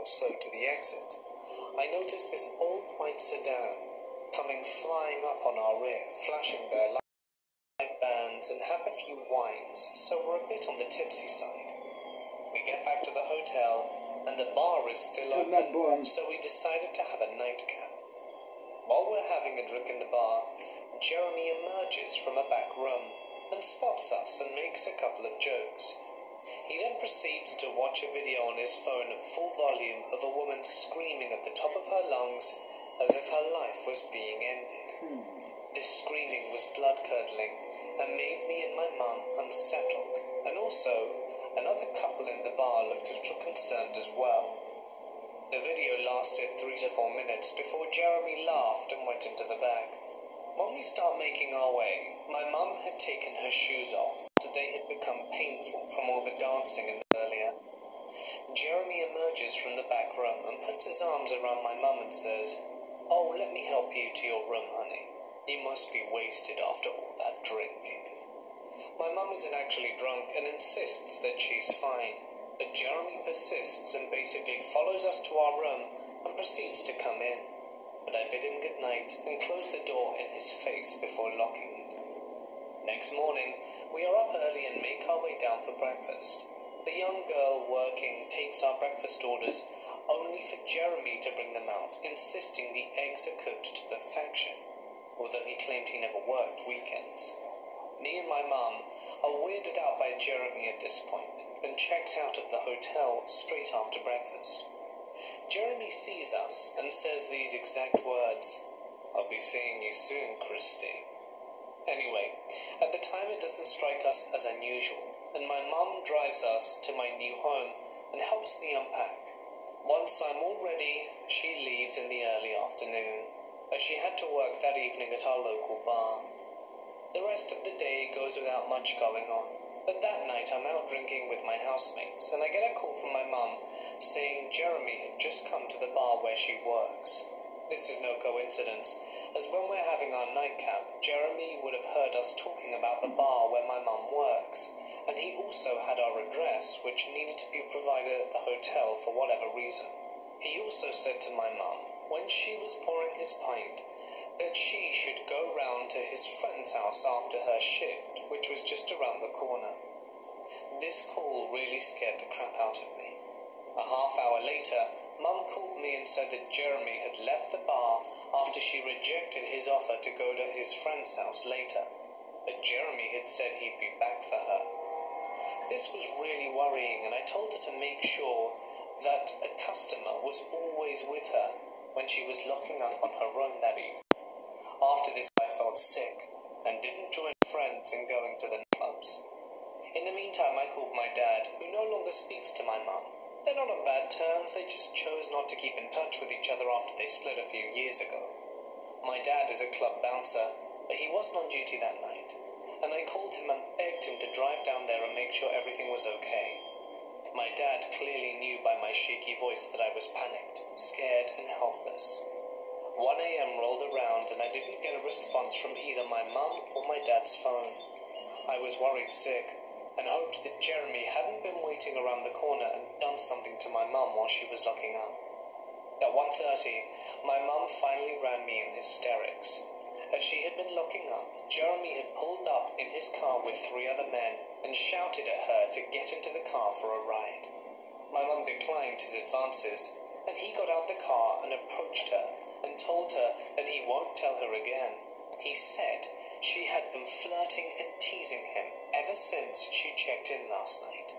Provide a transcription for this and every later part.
so to the exit, I noticed this all-white sedan coming flying up on our rear, flashing their light bands and have a few wines, so we're a bit on the tipsy side. We get back to the hotel, and the bar is still open, so we decided to have a nightcap. While we're having a drink in the bar, Jeremy emerges from a back room and spots us and makes a couple of jokes. He then proceeds to watch a video on his phone at full volume of a woman screaming at the top of her lungs as if her life was being ended. This screaming was blood-curdling and made me and my mum unsettled, and also another couple in the bar looked a little concerned as well. The video lasted 3 to 4 minutes before Jeremy laughed and went into the back. When we start making our way, my mum had taken her shoes off after they had become painful from all the dancing in earlier. Jeremy emerges from the back room and puts his arms around my mum and says, "Oh, let me help you to your room, honey. You must be wasted after all that drinking." My mum isn't actually drunk and insists that she's fine, but Jeremy persists and basically follows us to our room and proceeds to come in. But I bid him good night and close the door in his face before locking it. Next morning, we are up early and make our way down for breakfast. The young girl working takes our breakfast orders, only for Jeremy to bring them out, insisting the eggs are cooked to perfection, although he claimed he never worked weekends. Me and my mum are weirded out by Jeremy at this point and checked out of the hotel straight after breakfast. Jeremy sees us and says these exact words, "I'll be seeing you soon, Christy." Anyway, at the time it doesn't strike us as unusual, and my mum drives us to my new home and helps me unpack. Once I'm all ready, she leaves in the early afternoon, as she had to work that evening at our local bar. The rest of the day goes without much going on, but that night I'm out drinking with my housemates, and I get a call from my mum saying Jeremy had just come to the bar where she works. This is no coincidence, as when we're having our nightcap, Jeremy would have heard us talking about the bar where my mum works, and he also had our address, which needed to be provided at the hotel for whatever reason. He also said to my mum, when she was pouring his pint, that she should go round to his friend's house after her shift, which was just around the corner. This call really scared the crap out of me. A half hour later, Mum called me and said that Jeremy had left the bar after she rejected his offer to go to his friend's house later, but Jeremy had said he'd be back for her. This was really worrying, and I told her to make sure that a customer was always with her when she was locking up on her own that evening. After this, I felt sick and didn't join friends in going to the clubs. In the meantime, I called my dad, who no longer speaks to my mum. They're not on bad terms, they just chose not to keep in touch with each other after they split a few years ago. My dad is a club bouncer, but he wasn't on duty that night, and I called him and begged him to drive down there and make sure everything was okay. My dad clearly knew by my shaky voice that I was panicked, scared and helpless. 1 a.m. rolled around and I didn't get a response from either my mum or my dad's phone. I was worried sick and hoped that Jeremy hadn't been waiting around the corner and done something to my mum while she was locking up. At 1:30, my mum finally ran me in hysterics. As she had been locking up, Jeremy had pulled up in his car with 3 other men and shouted at her to get into the car for a ride. My mum declined his advances, and he got out the car and approached her and told her that he won't tell her again. He said she had been flirting and teasing him ever since she checked in last night.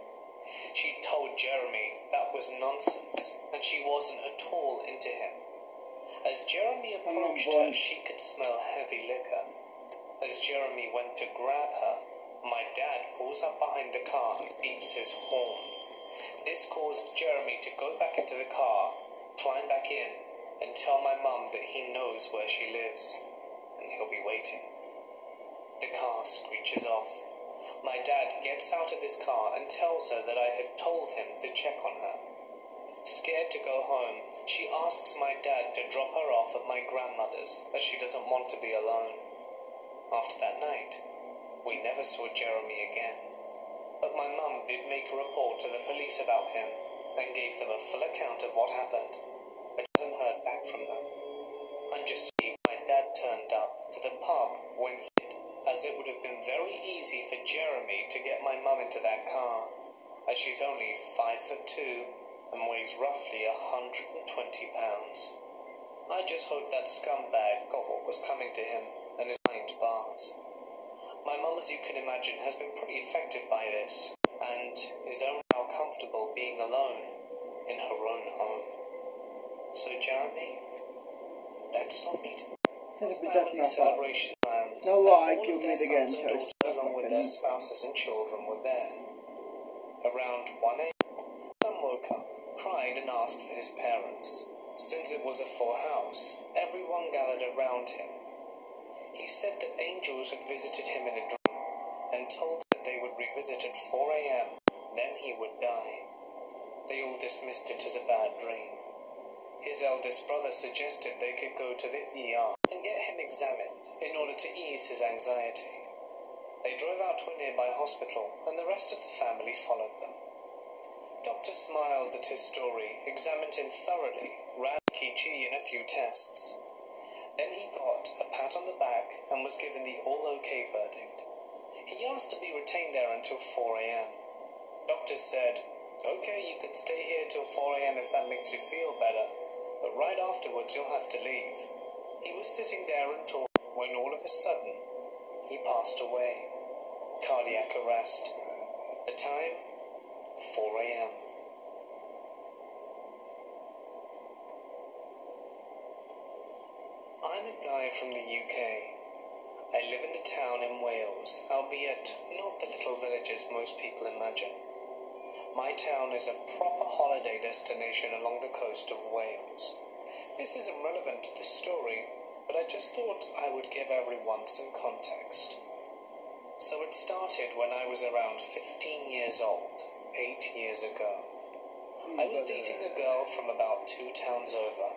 She told Jeremy that was nonsense, and she wasn't at all into him. As Jeremy approached her, she could smell heavy liquor. As Jeremy went to grab her, my dad pulls up behind the car and beeps his horn. This caused Jeremy to go back into the car, climb back in, and tell my mum that he knows where she lives, and he'll be waiting. The car screeches off. My dad gets out of his car and tells her that I had told him to check on her. Scared to go home, she asks my dad to drop her off at my grandmother's, as she doesn't want to be alone. After that night, we never saw Jeremy again, but my mum did make a report to the police about him, and gave them a full account of what happened, but hasn't heard back from them. I'm just relieved my dad turned up to the pub when he did, as it would have been very easy for Jeremy to get my mum into that car, as she's only 5'2" and weighs roughly 120 pounds. I just hope that scumbag got what was coming to him and is behind bars. My mum, as you can imagine, has been pretty affected by this, and is only now comfortable being alone in her own home. So, Jeremy, let's not meet. Family celebration plan. No lie, all give of me their it again. sons and daughters, along with their spouses and children, were there. Around 1 a.m., son woke up, cried and asked for his parents. Since it was a full house, everyone gathered around him. He said that angels had visited him in a dream and told that they would revisit at 4 a.m., then he would die. They all dismissed it as a bad dream. His eldest brother suggested they could go to the ER and get him examined in order to ease his anxiety. They drove out to a nearby hospital, and the rest of the family followed them. Doctor smiled at his story, examined him thoroughly, ran EKG and a few tests. Then he got a pat on the back and was given the all-okay verdict. He asked to be retained there until 4 a.m. Doctors said, "Okay, you can stay here till 4 a.m. if that makes you feel better, but right afterwards you'll have to leave." He was sitting there and talking when all of a sudden he passed away. Cardiac arrest. The time, 4 a.m. I'm a guy from the UK. I live in a town in Wales, albeit not the little villages most people imagine. My town is a proper holiday destination along the coast of Wales. This isn't relevant to the story, but I just thought I would give everyone some context. So it started when I was around 15 years old, 8 years ago. I was dating a girl from about 2 towns over.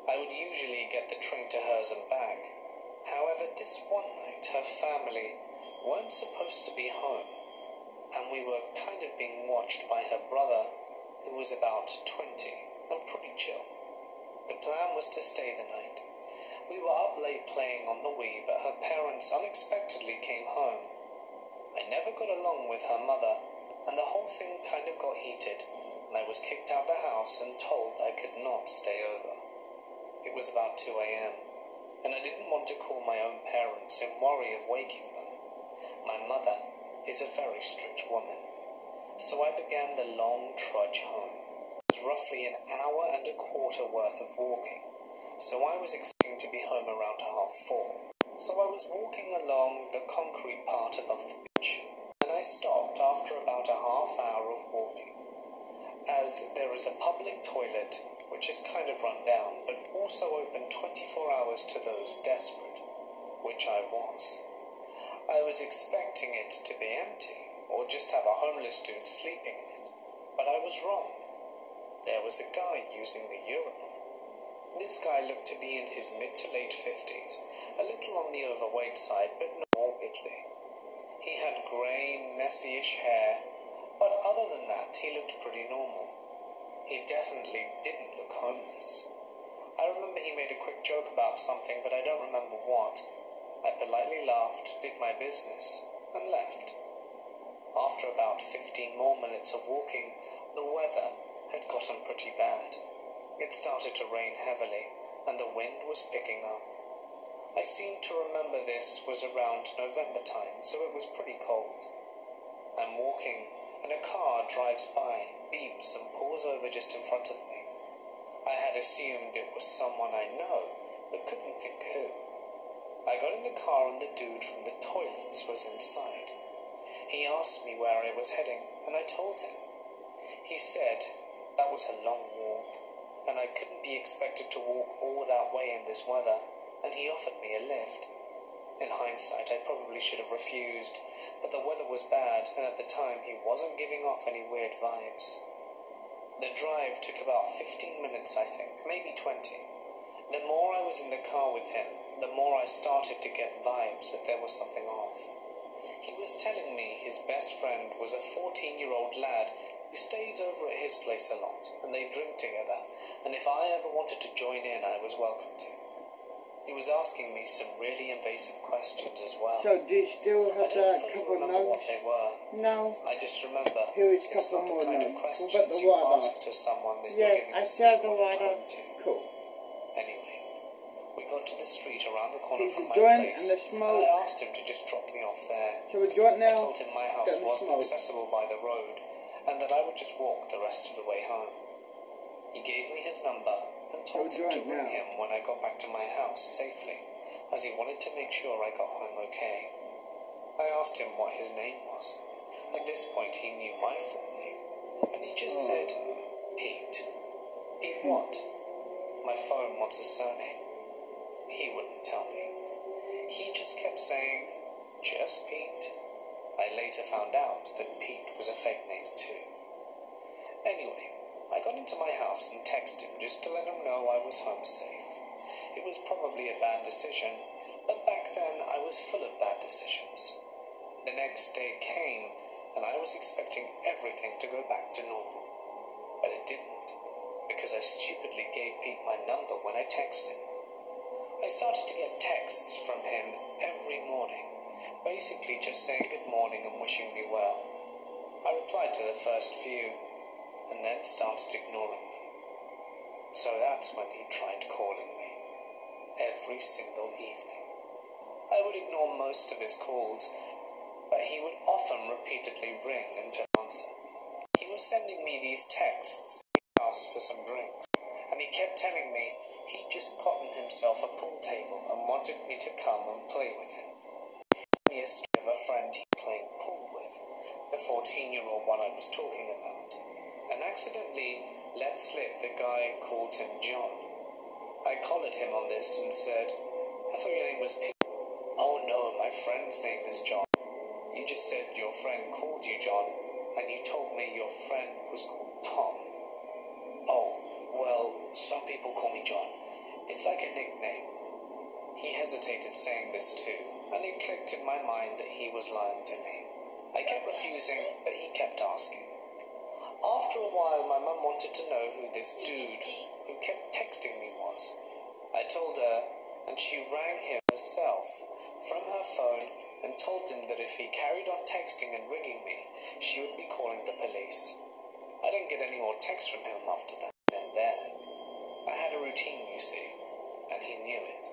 I would usually get the train to hers and back. However, this one night her family weren't supposed to be home, and we were kind of being watched by her brother, who was about 20 and pretty chill. The plan was to stay the night. We were up late playing on the Wii, but her parents unexpectedly came home. I never got along with her mother, and the whole thing kind of got heated, and I was kicked out of the house and told I could not stay over. It was about 2 a.m., and I didn't want to call my own parents in worry of waking them. My mother is a very strict woman, so I began the long trudge home. It was roughly an hour and a quarter worth of walking, so I was expecting to be home around 4:30. So I was walking along the concrete part above the beach, and I stopped after about a half hour of walking, as there is a public toilet which is kind of run down, but also open 24 hours to those desperate, which I was. I was expecting it to be empty, or just have a homeless dude sleeping in it, but I was wrong. There was a guy using the urinal. This guy looked to be in his mid to late 50s, a little on the overweight side, but not morbidly. He had grey, messy-ish hair, but other than that, he looked pretty normal. He definitely didn't look homeless. I remember he made a quick joke about something, but I don't remember what. I politely laughed, did my business, and left. After about 15 more minutes of walking, the weather had gotten pretty bad. It started to rain heavily, and the wind was picking up. I seem to remember this was around November time, so it was pretty cold. I'm walking, and a car drives by, beeps, and pulls over just in front of me. I had assumed it was someone I know, but couldn't think who. I got in the car and the dude from the toilets was inside. He asked me where I was heading, and I told him. He said that was a long walk, and I couldn't be expected to walk all that way in this weather, and he offered me a lift. In hindsight, I probably should have refused, but the weather was bad, and at the time he wasn't giving off any weird vibes. The drive took about 15 minutes, I think, maybe 20. The more I was in the car with him, the more I started to get vibes that there was something off. He was telling me his best friend was a 14-year-old lad who stays over at his place a lot, and they drink together, and if I ever wanted to join in, I was welcome to. He was asking me some really invasive questions as well. So do you still have that couple of what notes? they were. No. I just remember Here is a it's couple not more the kind of notes. questions What about the you water? ask to someone that Yeah, you're giving I a said the secret water. time to. Cool. Anyway, we got to the street around the corner Here's from the my joint place, and the smoke. I asked him to just drop me off there. So we're joint I now. told him my house Got the wasn't smoke. accessible by the road, and that I would just walk the rest of the way home. He gave me his number and told him to ring him when I got back to my house safely, as he wanted to make sure I got home okay. I asked him what his name was. At this point, he knew my full name, and he just said, Pete. Pete what? My phone wants a surname. He wouldn't tell me. He just kept saying, just Pete. I later found out that Pete was a fake name too. Anyway, I got into my house and texted him just to let him know I was home safe. It was probably a bad decision, but back then I was full of bad decisions. The next day came, and I was expecting everything to go back to normal. But it didn't, because I stupidly gave Pete my number when I texted him. I started to get texts from him every morning, basically just saying good morning and wishing me well. I replied to the first few, and then started ignoring them. So that's when he tried calling me. Every single evening. I would ignore most of his calls, but he would often repeatedly ring and to answer. He was sending me these texts, he asked for some drinks, and he kept telling me he'd just gotten himself a pool table and wanted me to come and play with him. He told me a story of a friend he played pool with, the 14-year-old one I was talking about, and accidentally let slip the guy called him John. I collared him on this and said, I thought your name was Pete. Oh no, my friend's name is John. You just said your friend called you John, and you told me your friend was called Tom. Oh, well, some people call me John. It's like a nickname. He hesitated saying this too, and it clicked in my mind that he was lying to me. I kept refusing, but he kept asking. After a while, my mum wanted to know who this dude who kept texting me was. I told her, and she rang him herself from her phone and told him that if he carried on texting and ringing me, she would be calling the police. I didn't get any more texts from him after that and there. I had a routine, you see, and he knew it.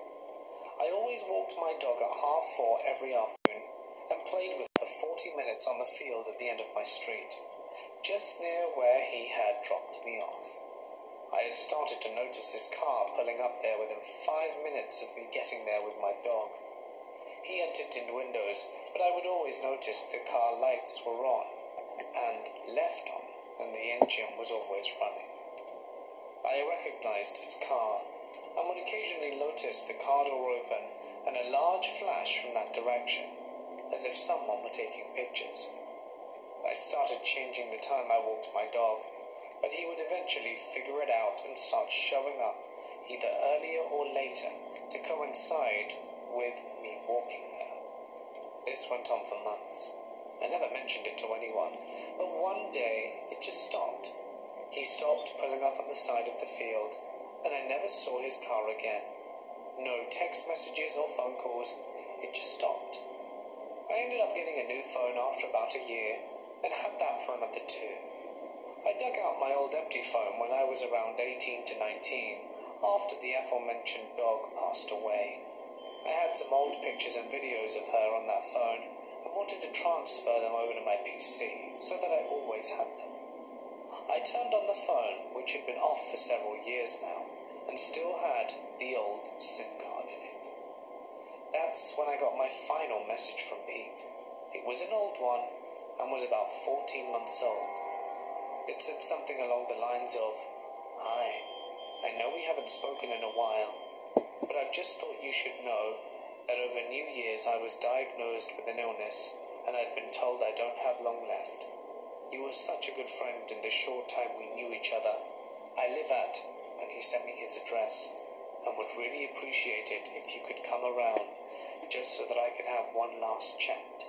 I always walked my dog at 4:30 every afternoon and played with her for 40 minutes on the field at the end of my street, just near where he had dropped me off. I had started to notice his car pulling up there within 5 minutes of me getting there with my dog. He had tinted windows, but I would always notice the car lights were on and left on, and the engine was always running. I recognized his car and would occasionally notice the car door open and a large flash from that direction, as if someone were taking pictures. I started changing the time I walked my dog, but he would eventually figure it out and start showing up either earlier or later to coincide with me walking her. This went on for months. I never mentioned it to anyone, but one day it just stopped. He stopped pulling up on the side of the field, and I never saw his car again. No text messages or phone calls, it just stopped. I ended up getting a new phone after about a year, and had that for another 2. I dug out my old empty phone when I was around 18 to 19, after the aforementioned dog passed away. I had some old pictures and videos of her on that phone, and wanted to transfer them over to my PC, so that I always had them. I turned on the phone, which had been off for several years now, and still had the old SIM card in it. That's when I got my final message from Pete. It was an old one, and was about 14 months old. It said something along the lines of, Hi, I know we haven't spoken in a while, but I've just thought you should know that over New Year's I was diagnosed with an illness, and I've been told I don't have long left. You were such a good friend in the short time we knew each other. I live at, and he sent me his address, and would really appreciate it if you could come around, just so that I could have one last chat.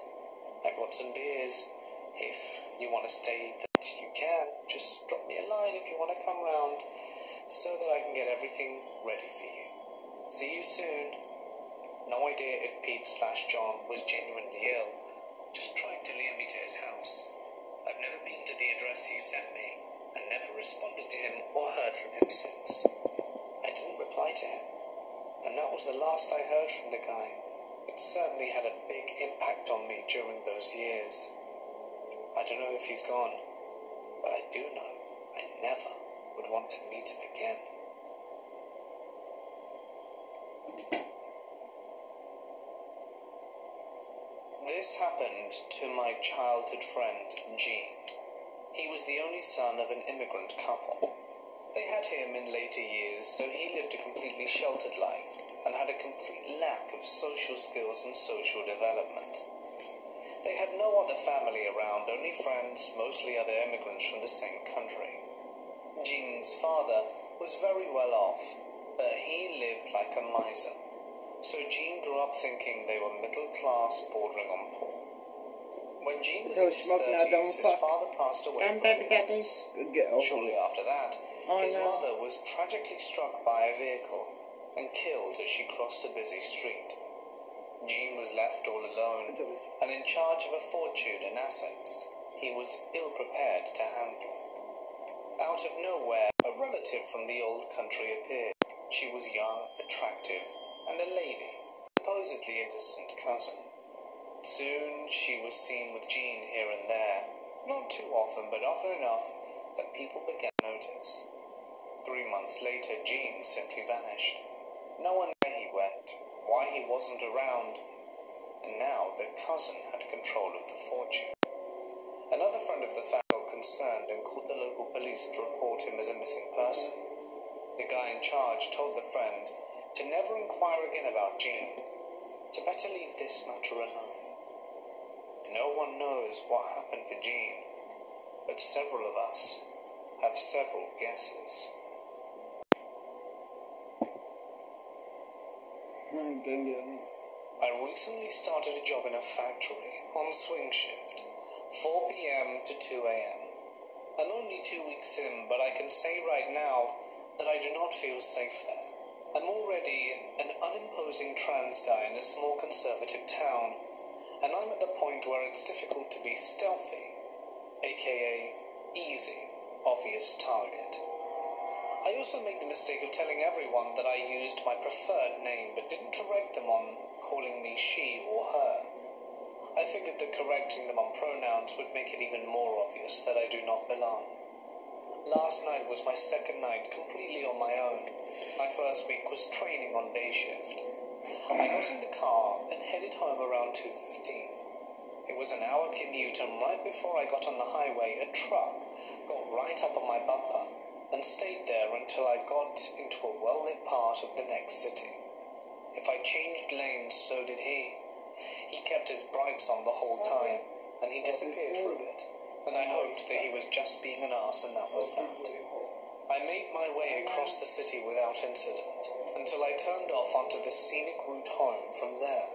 I've got some beers, if you want to stay the You can. Just drop me a line if you want to come round so that I can get everything ready for you. See you soon. No idea if Pete/John was genuinely ill, just trying to lure me to his house. I've never been to the address he sent me and never responded to him or heard from him since. I didn't reply to him, and that was the last I heard from the guy. It certainly had a big impact on me during those years. I don't know if he's gone, but I do know I never would want to meet him again. This happened to my childhood friend, Gene. He was the only son of an immigrant couple. They had him in later years, so he lived a completely sheltered life and had a complete lack of social skills and social development. They had no other family around, only friends, mostly other immigrants from the same country. Gene's father was very well off, but he lived like a miser. So Gene grew up thinking they were middle class, bordering on poor. When Gene was in his 30s, his father passed away from illness. Shortly after that, his mother was tragically struck by a vehicle and killed as she crossed a busy street. Gene was left all alone and in charge of a fortune and assets he was ill-prepared to handle. Out of nowhere, a relative from the old country appeared. She was young, attractive, and a lady, supposedly a distant cousin. Soon she was seen with Gene here and there, not too often, but often enough that people began to notice. 3 months later, Gene simply vanished. No one knew where he went, why he wasn't around, and now the cousin had control of the fortune. Another friend of the family got concerned and called the local police to report him as a missing person. The guy in charge told the friend to never inquire again about Gene, to better leave this matter alone. No one knows what happened to Gene, but several of us have several guesses. I recently started a job in a factory on swing shift, 4 p.m. to 2 a.m. I'm only 2 weeks in, but I can say right now that I do not feel safe there. I'm already an unimposing trans guy in a small conservative town, and I'm at the point where it's difficult to be stealthy, aka easy, obvious target. I also made the mistake of telling everyone that I used my preferred name, but didn't correct them on calling me she or her. I figured that correcting them on pronouns would make it even more obvious that I do not belong. Last night was my second night completely on my own. My first week was training on day shift. I got in the car and headed home around 2:15. It was an hour commute, and right before I got on the highway, a truck got right up on my bumper and stayed there until I got into a well-lit part of the next city. If I changed lanes, so did he. He kept his brights on the whole time, and he disappeared for a bit, and I hoped that he was just being an arse, and that was that. I made my way across the city without incident, until I turned off onto the scenic route home from there.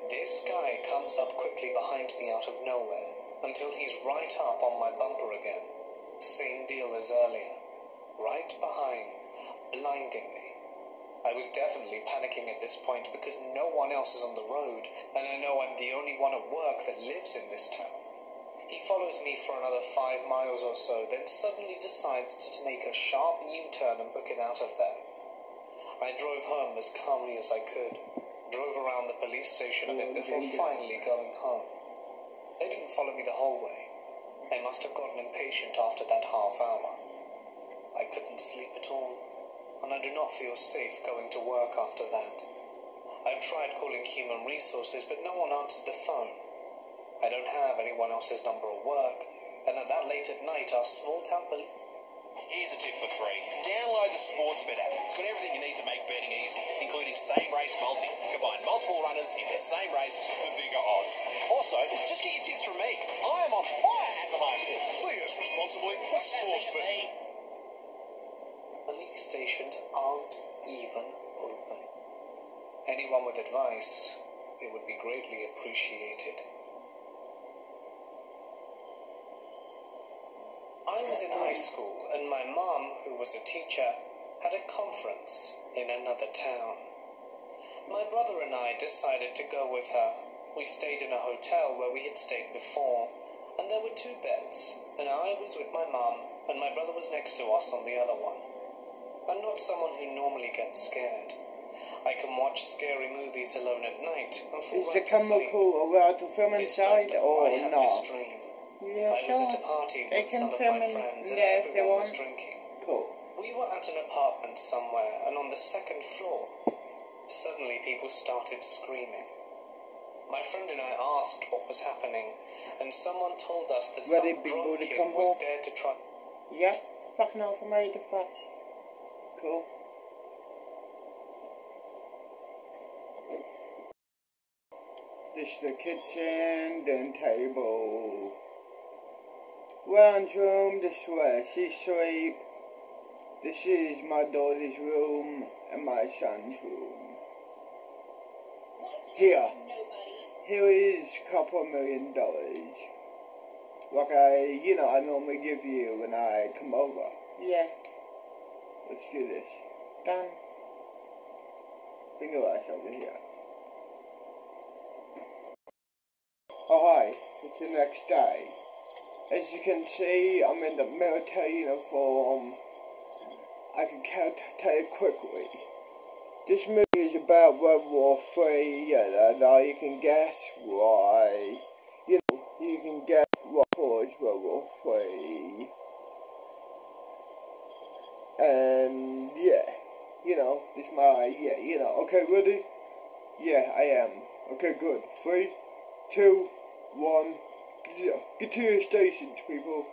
This guy comes up quickly behind me out of nowhere, until he's right up on my bumper again. Same deal as earlier. Right behind, blinding me. I was definitely panicking at this point because no one else is on the road, and I know I'm the only one at work that lives in this town. He follows me for another 5 miles or so, then suddenly decides to make a sharp U-turn and book it out of there. I drove home as calmly as I could, drove around the police station a bit before finally going home. They didn't follow me the whole way. They must have gotten impatient after that half hour. I couldn't sleep at all, and I do not feel safe going to work after that. I've tried calling human resources, but no one answered the phone. I don't have anyone else's number at work, and at that late at night, our small-town police... Here's a tip for free. Download the Sportsbet app. It's got everything you need to make betting easy, including same-race multi. Combine multiple runners in the same race for bigger odds. Also, just get your tips from me. I am on fire at the moment. Play us responsibly with Sportsbet. Police stations aren't even open. Anyone with advice, it would be greatly appreciated. was in high school, and my mom, who was a teacher, had a conference in another town. My brother and I decided to go with her. We stayed in a hotel where we had stayed before, and there were 2 beds, and I was with my mom, and my brother was next to us on the other one. I'm not someone who normally gets scared. I can watch scary movies alone at night and fall Is the right to camera sleep. cool allowed to film This inside night, or I had not? this dream. Yeah, I was sure. at a party They with can some of film my in friends, and there if they everyone was want. drinking. Cool. We were at an apartment somewhere, and on the 2nd floor, suddenly people started screaming. My friend and I asked what was happening, and someone told us that Ready, some big drunk booty kid combo? was there to try. Yeah, fucking Alpha made the fuck. Cool. This is the kitchen, then table. Lounge room, this is where she sleep. This is my daughter's room and my son's room. Here is a couple $1 million. Like I normally give you when I come over. Yeah. Let's do this. Done. Bring your ass over here. Oh hi, it's the next day. As you can see, I'm in the military uniform. I can tell you quickly. This movie is about World War III, and you can guess why. You can guess what caused World War III. And yeah, this is my, okay, ready? Yeah, I am. Okay, good. 3, 2, 1, get to your stations, people.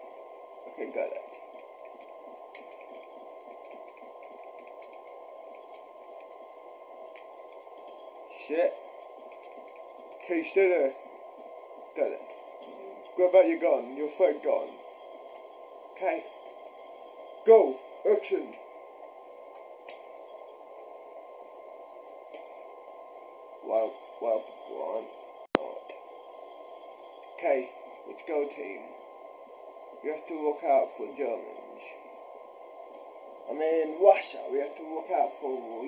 Okay, got it. Shit. Okay, stay there. Got it. Grab out your gun, your fake gun. Okay. Go! Action! Well, one. Okay, let's go, team. You have to look out for Germans. I mean, Russia, we have to look out for,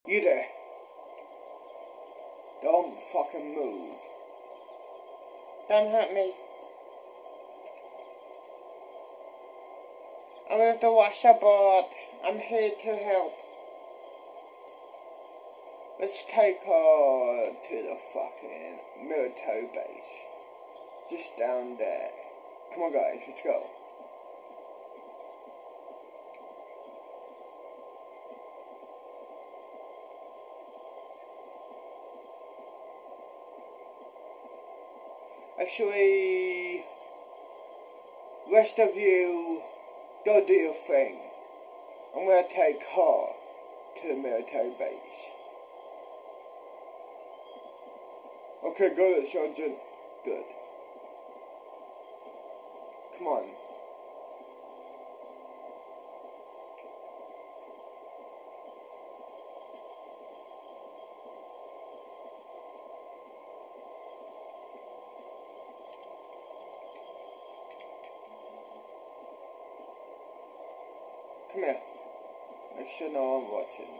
You there. Don't fucking move. Don't hurt me. I'm with the Russia board. I'm here to help. Let's take her to the fucking military base. Just down there. Come on guys, let's go. Actually, rest of you, go do your thing. I'm gonna take her to the military base. Okay, got it, Sergeant. Good. Come on. Come here. Make sure no one's watching.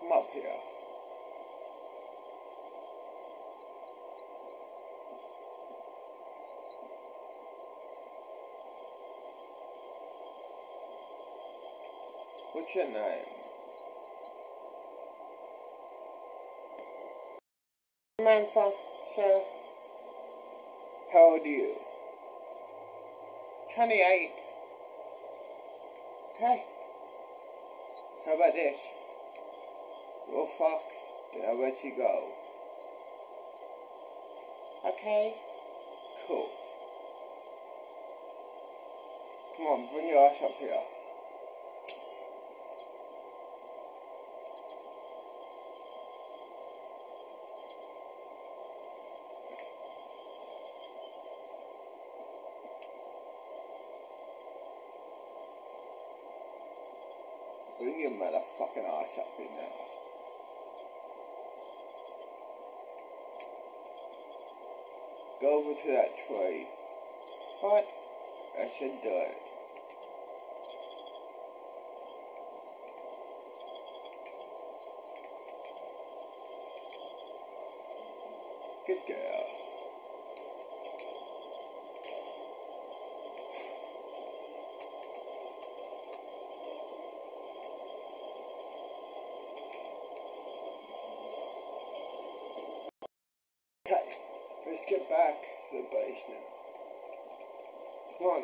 Come up here. What's your name? Samantha, sir. How old are you? 28. Okay. How about this? Well, fuck. Then I'll let you go. Okay. Cool. Come on, bring your ass up here. Bring your motherfucking ass up here now. Go over to that tree. What? I should do it. Good girl. Okay, let's get back to the base now. Come on.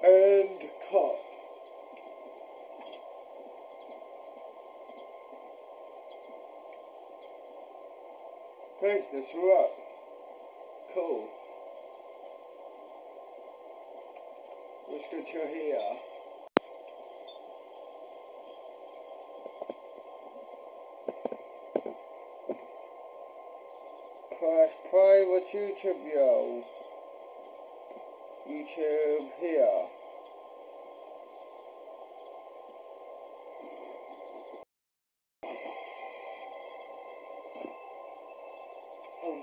And cut. Okay, that's a wrap. Cool. Let's go to here. Press play with YouTube, yo. YouTube here.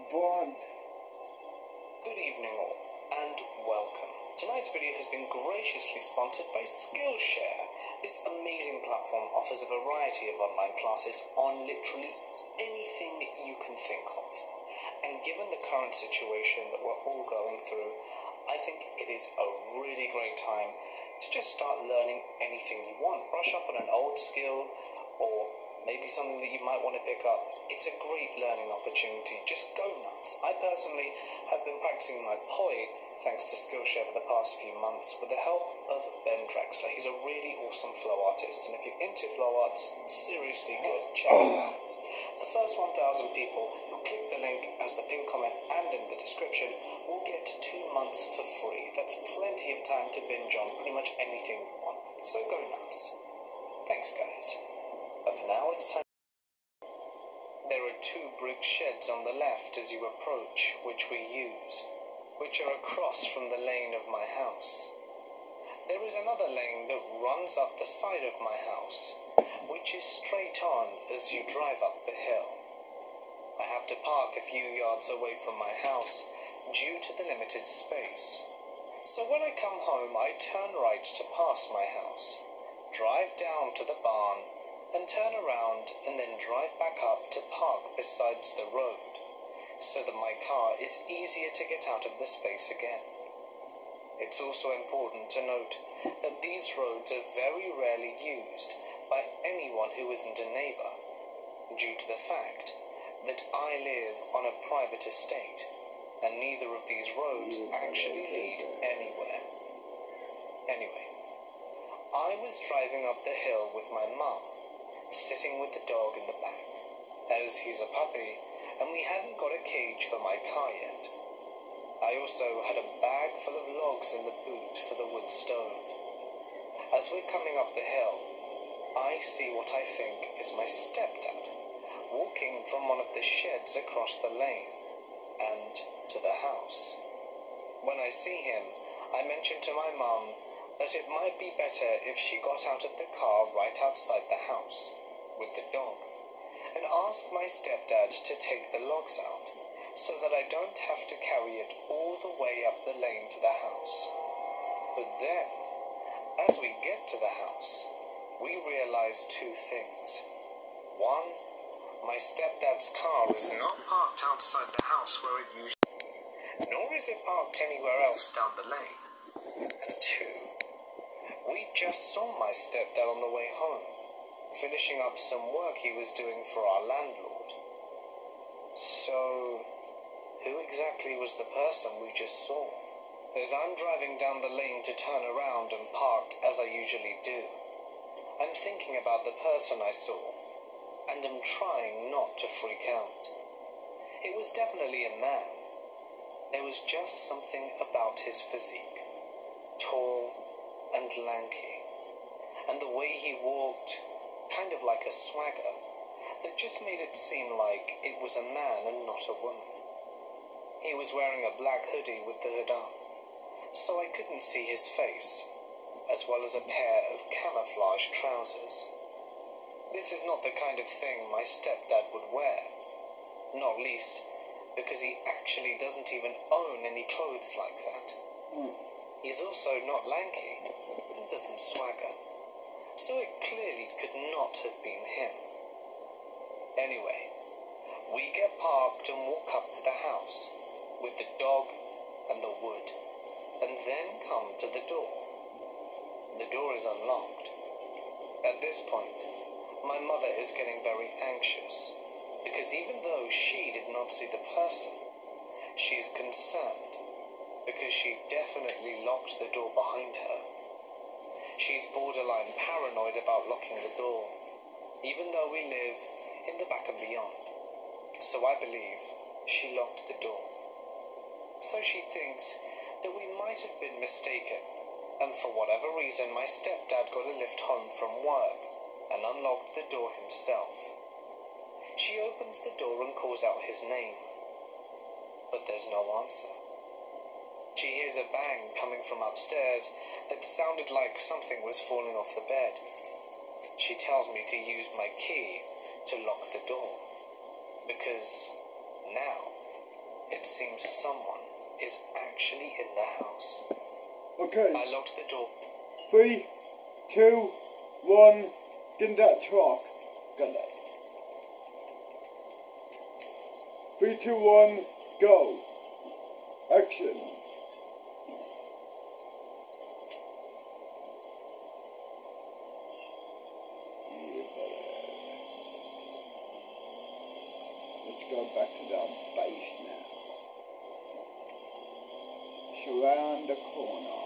Bond. Good evening all, and welcome. Tonight's video has been graciously sponsored by Skillshare. This amazing platform offers a variety of online classes on literally anything you can think of. And given the current situation that we're all going through, I think it is a really great time to just start learning anything you want. Brush up on an old skill, or maybe something that you might want to pick up. It's a great learning opportunity. Just go nuts. I personally have been practicing my poi thanks to Skillshare for the past few months with the help of Ben Drexler. He's a really awesome flow artist, and if you're into flow arts, seriously good. Check him out. The first 1,000 people who click the link as the pinned comment and in the description will get 2 months for free. That's plenty of time to binge on pretty much anything you want. So go nuts. Thanks, guys. But for now, it's time. There are 2 brick sheds on the left as you approach, which we use, which are across from the lane of my house. There is another lane that runs up the side of my house, which is straight on as you drive up the hill. I have to park a few yards away from my house due to the limited space. So when I come home, I turn right to pass my house, drive down to the barn, and turn around and then drive back up to park besides the road, so that my car is easier to get out of the space again. It's also important to note that these roads are very rarely used by anyone who isn't a neighbour, due to the fact that I live on a private estate, and neither of these roads actually lead anywhere. Anyway, I was driving up the hill with my mum, sitting with the dog in the back, as he's a puppy, and we hadn't got a cage for my car yet. I also had a bag full of logs in the boot for the wood stove. As we're coming up the hill, I see what I think is my stepdad, walking from one of the sheds across the lane, and to the house. When I see him, I mention to my mum that it might be better if she got out of the car right outside the house, with the dog, and ask my stepdad to take the logs out, so that I don't have to carry it all the way up the lane to the house. But then, as we get to the house, we realize 2 things. 1, my stepdad's car is not parked outside the house where it usually, nor is it parked anywhere else down the lane. And 2, we just saw my stepdad on the way home, finishing up some work he was doing for our landlord. So, who exactly was the person we just saw? As I'm driving down the lane to turn around and park as I usually do, I'm thinking about the person I saw, and am trying not to freak out. It was definitely a man. There was just something about his physique, tall and lanky, and the way he walked, kind of like a swagger, that just made it seem like it was a man and not a woman. He was wearing a black hoodie with the hood up, so I couldn't see his face, as well as a pair of camouflage trousers. This is not the kind of thing my stepdad would wear, not least because he actually doesn't even own any clothes like that. He's also not lanky and doesn't swagger, so it clearly could not have been him. Anyway, we get parked and walk up to the house with the dog and the wood, and then come to the door. The door is unlocked. At this point, my mother is getting very anxious, because even though she did not see the person, she's concerned, because she definitely locked the door behind her. She's borderline paranoid about locking the door, even though we live in the back and beyond. So I believe she locked the door. So she thinks that we might have been mistaken, and for whatever reason my stepdad got a lift home from work and unlocked the door himself. She opens the door and calls out his name, but there's no answer. She hears a bang coming from upstairs that sounded like something was falling off the bed. She tells me to use my key to lock the door, because now it seems someone is actually in the house. Okay. I locked the door. 3, 2, 1, get in that truck. Got that. 3, 2, 1, go. Action. Let's go back to the base now. Surround the corner.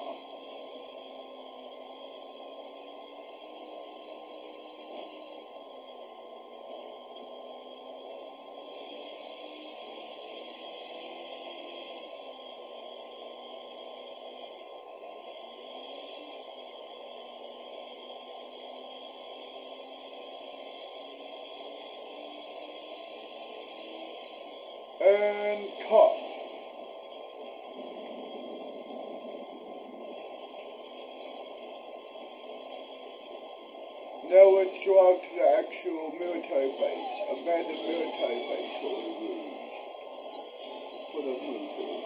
And cut. Now let's drive to the actual military base, abandoned military base for the use for the movie.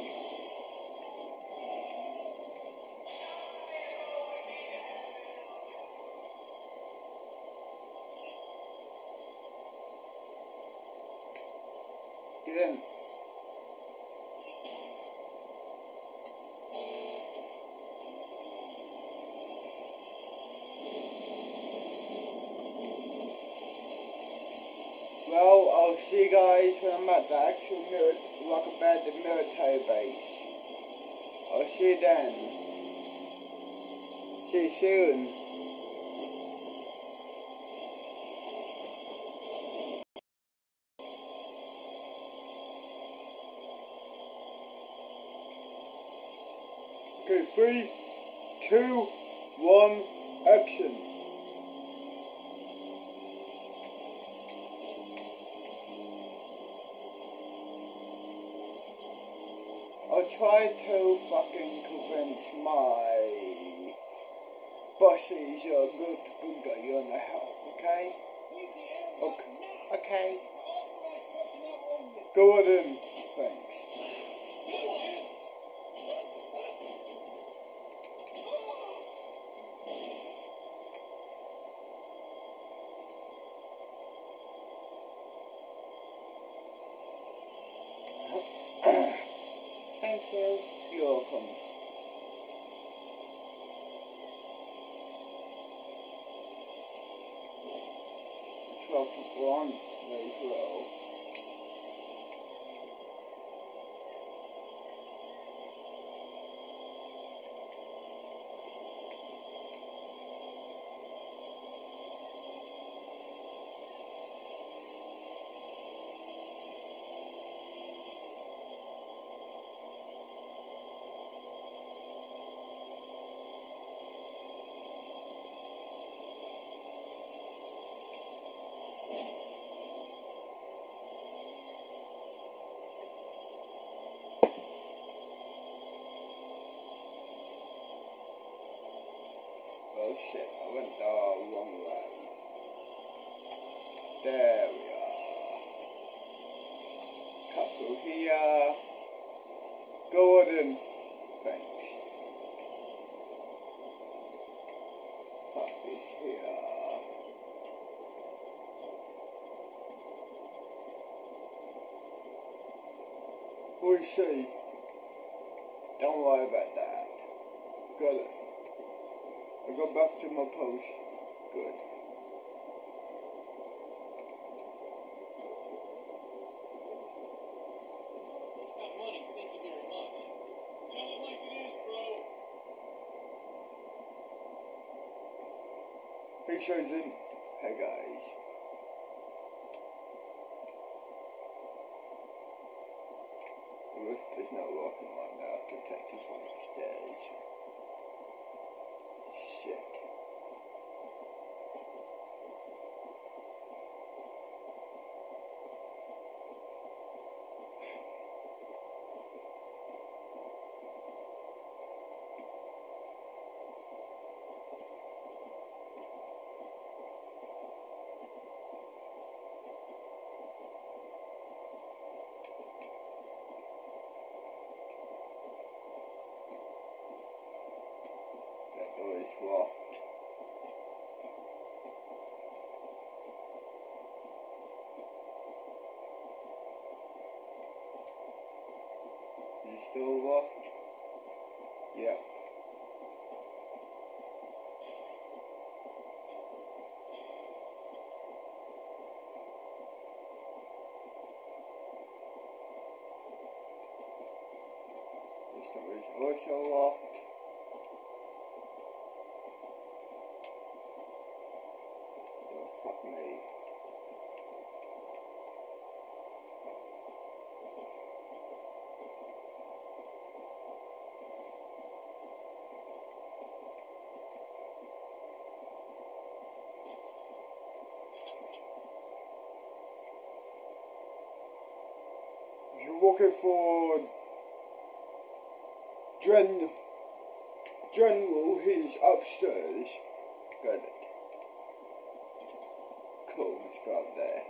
Get in. Well, I'll see you guys when I'm at the actual abandoned military base. I'll see you then. See you soon. Okay, 3, 2, 1, action. I'll try to fucking convince my bosses you're a good guy, you're gonna help, okay? Okay. Go on in, thanks. Thank you. You're welcome. Twelve people on there as well. Oh shit, I went the wrong way. There we are. Castle here. Golden. Thanks. Puppies here. We see. Don't worry about that. Got it. I go back to my post. Good. Got money, thank you very much. Tell it like it is, bro. He shows in. Hey guys. The lift is not working right now to take us on the stairs. Shit. That door is locked. Is it still locked? Yep. This door is also locked. Oh, fuck me. If you're looking for General, he's upstairs. Got it. Cool, let's go up there.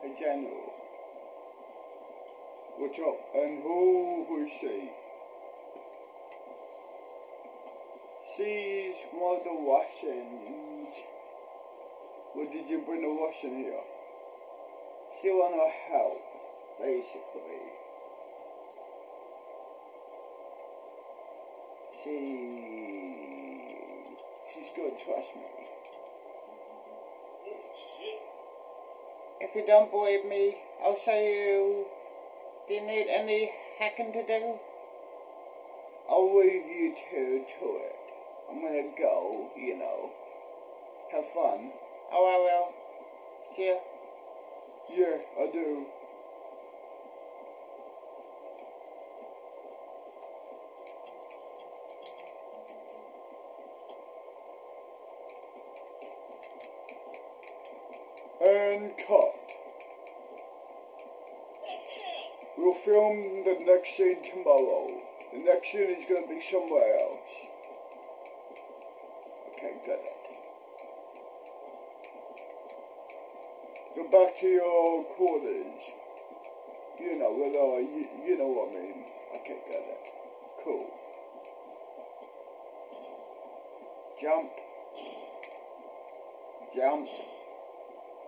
Hey General, what's up? And who we see? She's one of the Russians. What did you bring the Russian here? She wanna help, basically. She's good, trust me. If you don't believe me, I'll show you. Do you need any hacking to do? I'll leave you two to it. I'm gonna go, you know. Have fun. Oh, I will. See ya. Yeah, I do. And cut. We'll film the next scene tomorrow. The next scene is gonna be somewhere else. Okay, got it. Go back to your quarters. You know, you know what I mean. Okay, got it. Cool. Jump. Jump.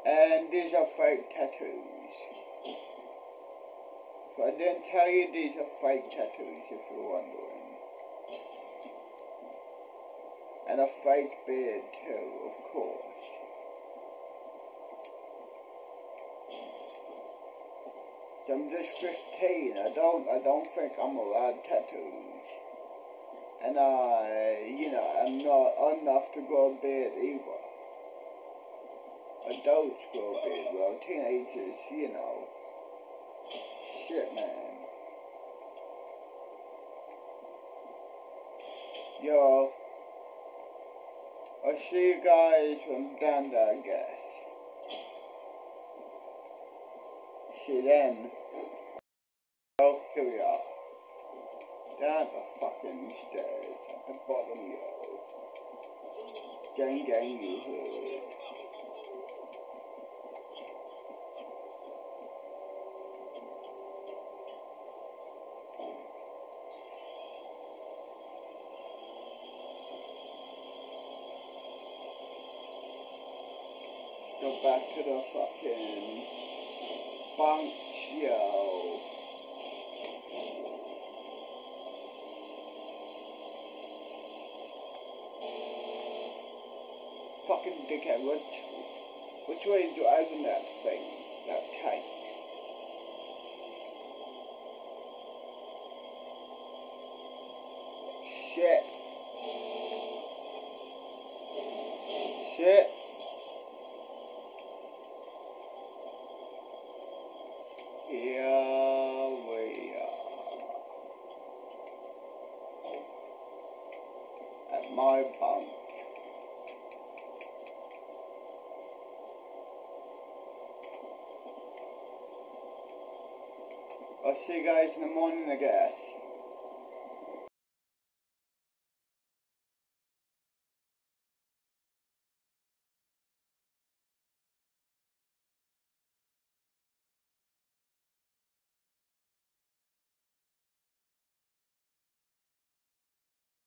And these are fake tattoos. If I didn't tell you, these are fake tattoos, if you're wondering. And a fake beard too, of course. So I'm just 15. I don't think I'm allowed tattoos. And I'm not enough to grow a beard either. Adults grow a beard, well, teenagers, Shit, man. Yo, I'll see you guys from down there, I guess. See you then. Oh, here we are. Down the fucking stairs at the bottom, yo. Gang, gang, you heard. Go back to the fucking bunks, yo. Fucking dickhead, which way is driving that thing? That tank? Shit. Shit. Here we are. At my bunk. I'll see you guys in the morning, I guess.